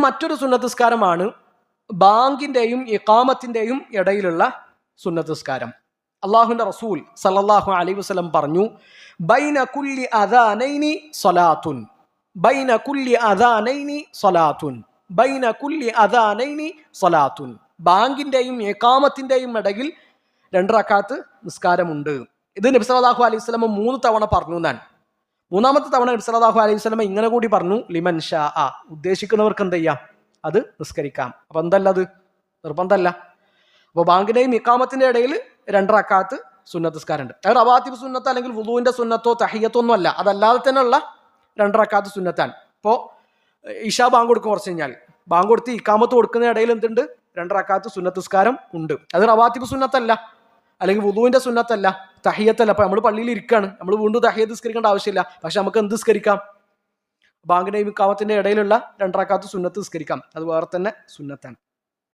മറ്റൊരു സുന്നത്ത് നിസ്കാരമാണ് ബാങ്കിന്റെയും ഇഖാമത്തിന്റെയും ഇടയിലുള്ള സുന്നത്ത് നിസ്കാരം. അള്ളാഹുവിന്റെ റസൂൽ സല്ലല്ലാഹു അലൈഹി വസല്ലം പറഞ്ഞു, ബൈന കുല്ലി അദാനൈനി സ്വലാത്തുൻ, ബൈന കുല്ലി അദാനൈനി സ്വലാത്തുൻ, ബൈന കുല്ലി അദാനൈനി സ്വലാത്തുൻ. ബാങ്കിന്റെയും ഇഖാമത്തിന്റെയും ഇടയിൽ 2 റക്അത്ത് നിസ്കാരമുണ്ട്. ഇത് നബി സല്ലല്ലാഹു അലൈഹി വസല്ലം 3 തവണ പറഞ്ഞു എന്നാണ്. 3-ാമത്തെ തവണ നബി സല്ലല്ലാഹു അലൈഹി വസല്ലം ഇങ്ങനെ കൂടി പറഞ്ഞു, ലിമൻ ഷാ, ഉദ്ദേശിക്കുന്നവർക്ക് എന്ത് ചെയ്യാം, അത് നിസ്കരിക്കാം. അപ്പൊ എന്തല്ല, അത് നിർബന്ധമല്ല. അപ്പോൾ ബാങ്കിന്റെയും ഇഖാമത്തിന്റെ ഇടയിൽ 2 റക്അത്ത് സുന്നത്ത് നിസ്കാരമുണ്ട്. അത് റവാത്തിബ് സുന്നത്ത് അല്ലെങ്കിൽ വുളൂവിന്റെ സുന്നത്തോ തഹിയ്യത്തോ ഒന്നും അല്ല, അതല്ലാതെ തന്നെ ഉള്ള 2 റക്അത്ത് സുന്നത്താണ്. ഇപ്പോൾ ഇശാ ബാങ്ക് കൊടുക്കും, കുറച്ച് കഴിഞ്ഞാൽ ബാങ്ക് കൊടുത്ത് ഇഖാമത്ത് കൊടുക്കുന്ന ഇടയിൽ എന്തുണ്ട്, 2 റക്അത്ത് സുന്നത്ത് നിസ്കാരം ഉണ്ട്. അത് റവാത്തിബ് സുന്നത്തല്ല, അല്ലെങ്കിൽ വുളൂവിന്റെ സുന്നത്തല്ല, തഹിയ്യത്തല്ല. അപ്പൊ നമ്മൾ പള്ളിയിൽ ഇരിക്കുകയാണ്, നമ്മൾ വീണ്ടും തഹിയ്യത്ത് നിസ്കരിക്കേണ്ട ആവശ്യമില്ല. പക്ഷെ നമുക്ക് എന്ത് നിസ്കരിക്കാം, ബാങ്കിന്റെയും ഇഖാമത്തിന്റെ ഇടയിലുള്ള 2 റക്അത്ത് സുന്നത്ത് നിസ്കരിക്കാം. അത് വേറെ തന്നെ സുന്നത്താണ്.